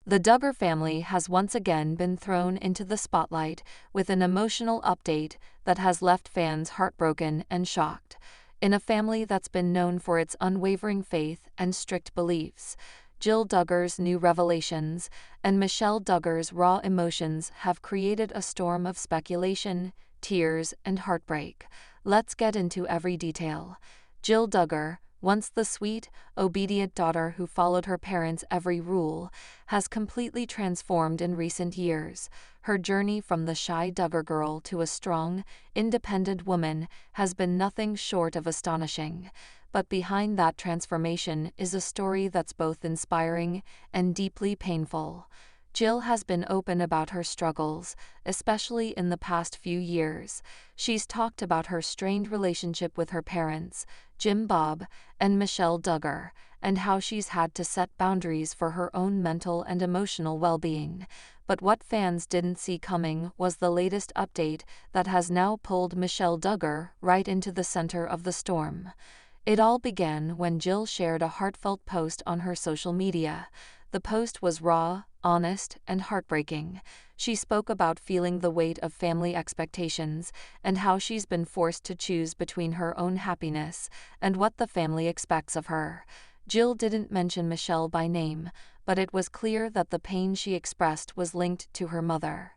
The Duggar family has once again been thrown into the spotlight with an emotional update that has left fans heartbroken and shocked. In a family that's been known for its unwavering faith and strict beliefs, Jill Duggar's new revelations and Michelle Duggar's raw emotions have created a storm of speculation, tears, and heartbreak. Let's get into every detail. Jill Duggar, once the sweet, obedient daughter who followed her parents' every rule, has completely transformed in recent years. Her journey from the shy Duggar girl to a strong, independent woman has been nothing short of astonishing. But behind that transformation is a story that's both inspiring and deeply painful. Jill has been open about her struggles, especially in the past few years. She's talked about her strained relationship with her parents, Jim Bob and Michelle Duggar, and how she's had to set boundaries for her own mental and emotional well-being. But what fans didn't see coming was the latest update that has now pulled Michelle Duggar right into the center of the storm. It all began when Jill shared a heartfelt post on her social media. The post was raw, honest, and heartbreaking. She spoke about feeling the weight of family expectations and how she's been forced to choose between her own happiness and what the family expects of her. Jill didn't mention Michelle by name, but it was clear that the pain she expressed was linked to her mother.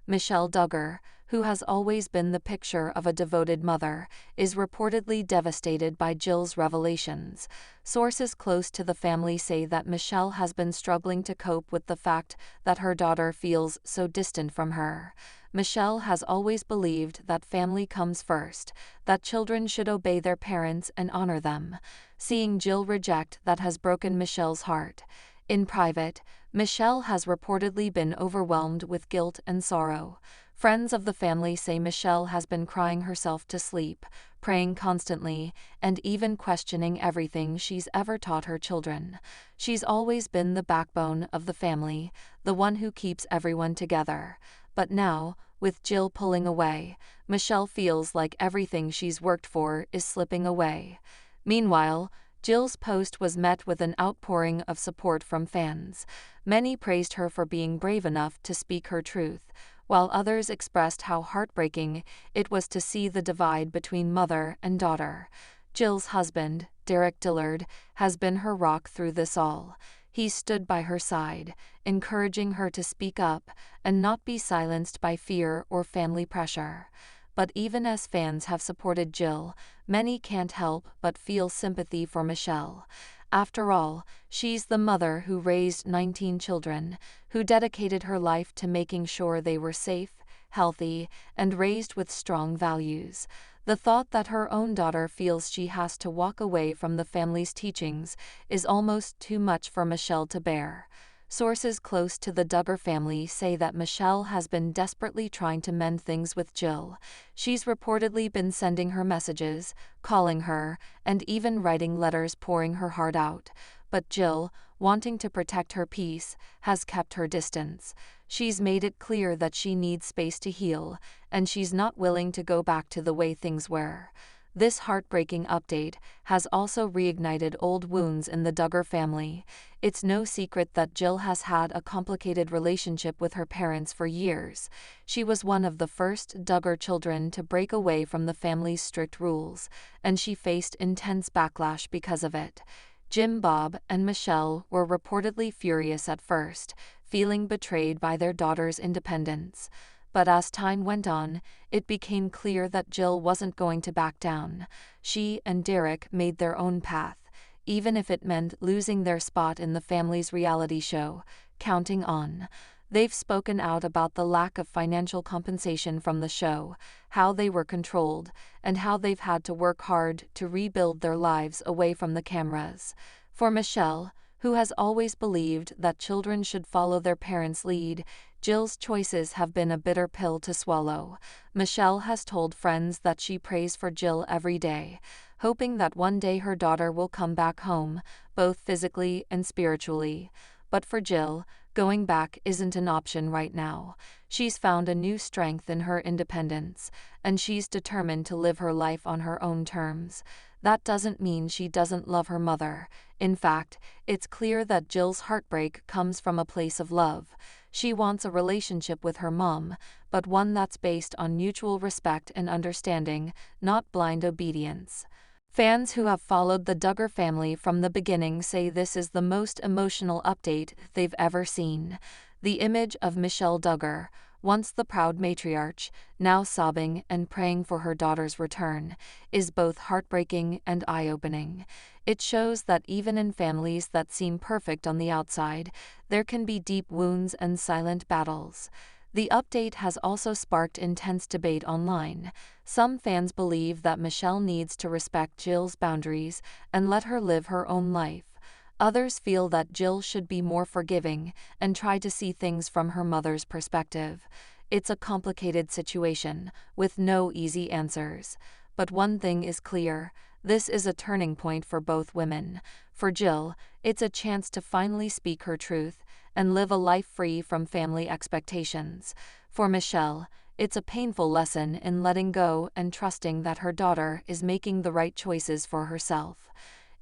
Michelle Duggar, who has always been the picture of a devoted mother, is reportedly devastated by Jill's revelations. Sources close to the family say that Michelle has been struggling to cope with the fact that her daughter feels so distant from her. Michelle has always believed that family comes first, that children should obey their parents and honor them. Seeing Jill reject that has broken Michelle's heart. In private, Michelle has reportedly been overwhelmed with guilt and sorrow. Friends of the family say Michelle has been crying herself to sleep, praying constantly, and even questioning everything she's ever taught her children. She's always been the backbone of the family, the one who keeps everyone together. But now, with Jill pulling away, Michelle feels like everything she's worked for is slipping away. Meanwhile, Jill's post was met with an outpouring of support from fans. Many praised her for being brave enough to speak her truth, while others expressed how heartbreaking it was to see the divide between mother and daughter. Jill's husband, Derek Dillard, has been her rock through this all. He stood by her side, encouraging her to speak up and not be silenced by fear or family pressure. But even as fans have supported Jill, many can't help but feel sympathy for Michelle. After all, she's the mother who raised 19 children, who dedicated her life to making sure they were safe, healthy, and raised with strong values. The thought that her own daughter feels she has to walk away from the family's teachings is almost too much for Michelle to bear. Sources close to the Duggar family say that Michelle has been desperately trying to mend things with Jill. She's reportedly been sending her messages, calling her, and even writing letters pouring her heart out. But Jill, wanting to protect her peace, has kept her distance. She's made it clear that she needs space to heal, and she's not willing to go back to the way things were. This heartbreaking update has also reignited old wounds in the Duggar family. It's no secret that Jill has had a complicated relationship with her parents for years. She was one of the first Duggar children to break away from the family's strict rules, and she faced intense backlash because of it. Jim Bob and Michelle were reportedly furious at first, feeling betrayed by their daughter's independence. But as time went on, it became clear that Jill wasn't going to back down. She and Derek made their own path, even if it meant losing their spot in the family's reality show, Counting On. They've spoken out about the lack of financial compensation from the show, how they were controlled, and how they've had to work hard to rebuild their lives away from the cameras. For Michelle, who has always believed that children should follow their parents' lead, Jill's choices have been a bitter pill to swallow. Michelle has told friends that she prays for Jill every day, hoping that one day her daughter will come back home, both physically and spiritually. But for Jill, going back isn't an option right now. She's found a new strength in her independence, and she's determined to live her life on her own terms. that doesn't mean she doesn't love her mother. In fact, it's clear that Jill's heartbreak comes from a place of love. She wants a relationship with her mom, but one that's based on mutual respect and understanding, not blind obedience. Fans who have followed the Duggar family from the beginning say this is the most emotional update they've ever seen. The image of Michelle Duggar, once the proud matriarch, now sobbing and praying for her daughter's return, is both heartbreaking and eye-opening. It shows that even in families that seem perfect on the outside, there can be deep wounds and silent battles. The update has also sparked intense debate online. Some fans believe that Michelle needs to respect Jill's boundaries and let her live her own life. Others feel that Jill should be more forgiving and try to see things from her mother's perspective. It's a complicated situation, with no easy answers. But one thing is clear: this is a turning point for both women. For Jill, it's a chance to finally speak her truth and live a life free from family expectations. For Michelle, it's a painful lesson in letting go and trusting that her daughter is making the right choices for herself.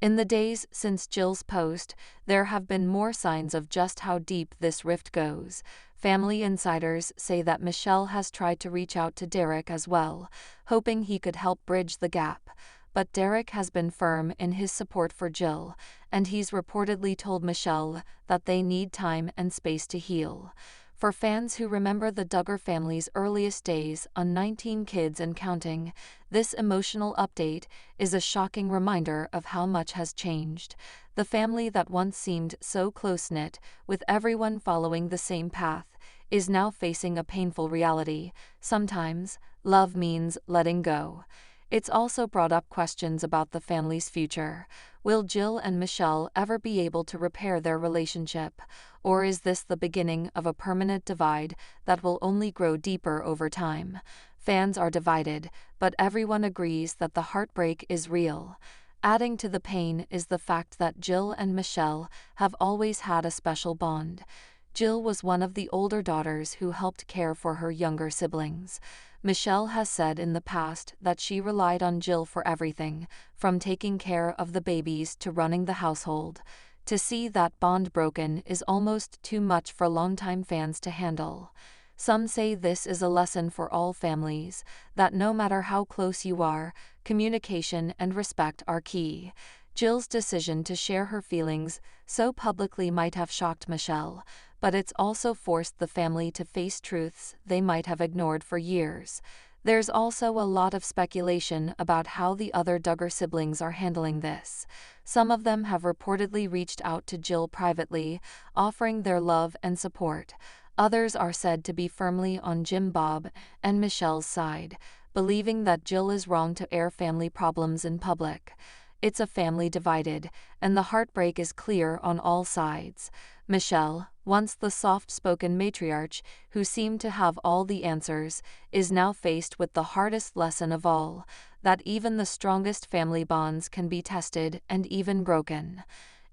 In the days since Jill's post, there have been more signs of just how deep this rift goes. Family insiders say that Michelle has tried to reach out to Derek as well, hoping he could help bridge the gap. But Derek has been firm in his support for Jill, and he's reportedly told Michelle that they need time and space to heal. For fans who remember the Duggar family's earliest days on 19 Kids and Counting, this emotional update is a shocking reminder of how much has changed. The family that once seemed so close-knit, with everyone following the same path, is now facing a painful reality. Sometimes, love means letting go. It's also brought up questions about the family's future. Will Jill and Michelle ever be able to repair their relationship? Or is this the beginning of a permanent divide that will only grow deeper over time? Fans are divided, but everyone agrees that the heartbreak is real. Adding to the pain is the fact that Jill and Michelle have always had a special bond. Jill was one of the older daughters who helped care for her younger siblings. Michelle has said in the past that she relied on Jill for everything, from taking care of the babies to running the household. To see that bond broken is almost too much for longtime fans to handle. Some say this is a lesson for all families, that no matter how close you are, communication and respect are key. Jill's decision to share her feelings so publicly might have shocked Michelle, but it's also forced the family to face truths they might have ignored for years. There's also a lot of speculation about how the other Duggar siblings are handling this. Some of them have reportedly reached out to Jill privately, offering their love and support. Others are said to be firmly on Jim Bob and Michelle's side, believing that Jill is wrong to air family problems in public. It's a family divided, and the heartbreak is clear on all sides. Michelle, once the soft-spoken matriarch who seemed to have all the answers, is now faced with the hardest lesson of all, that even the strongest family bonds can be tested and even broken.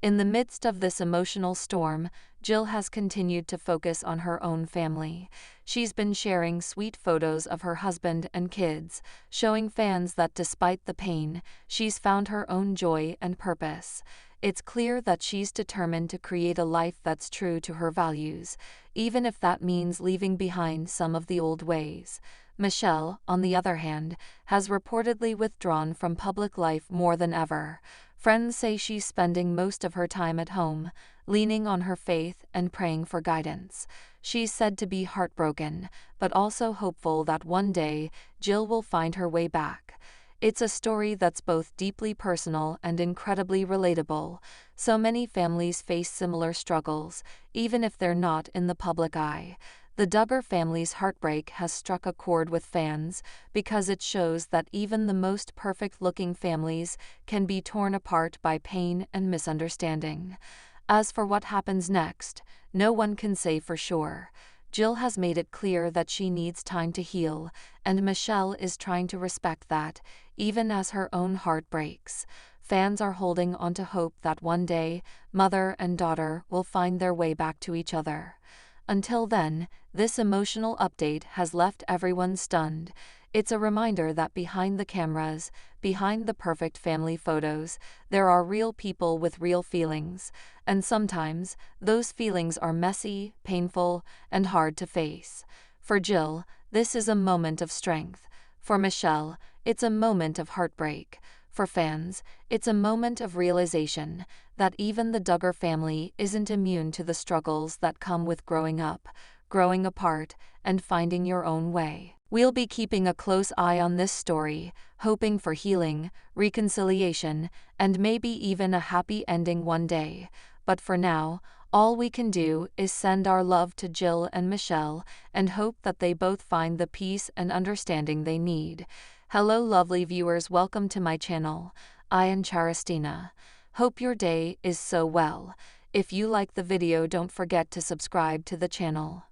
In the midst of this emotional storm, Jill has continued to focus on her own family. She's been sharing sweet photos of her husband and kids, showing fans that despite the pain, she's found her own joy and purpose. It's clear that she's determined to create a life that's true to her values, even if that means leaving behind some of the old ways. Michelle, on the other hand, has reportedly withdrawn from public life more than ever. Friends say she's spending most of her time at home, leaning on her faith and praying for guidance. She's said to be heartbroken, but also hopeful that one day, Jill will find her way back. It's a story that's both deeply personal and incredibly relatable. So many families face similar struggles, even if they're not in the public eye. The Duggar family's heartbreak has struck a chord with fans because it shows that even the most perfect-looking families can be torn apart by pain and misunderstanding. As for what happens next, no one can say for sure. Jill has made it clear that she needs time to heal, and Michelle is trying to respect that, even as her own heart breaks. Fans are holding on to hope that one day, mother and daughter will find their way back to each other. Until then, this emotional update has left everyone stunned. It's a reminder that behind the cameras, behind the perfect family photos, there are real people with real feelings, and sometimes, those feelings are messy, painful, and hard to face. For Jill, this is a moment of strength. For Michelle, it's a moment of heartbreak. For fans, it's a moment of realization that even the Duggar family isn't immune to the struggles that come with growing up, growing apart, and finding your own way. We'll be keeping a close eye on this story, hoping for healing, reconciliation, and maybe even a happy ending one day. But for now, all we can do is send our love to Jill and Michelle and hope that they both find the peace and understanding they need. Hello lovely viewers, welcome to my channel. I am Charistina. Hope your day is so well. If you like the video, don't forget to subscribe to the channel.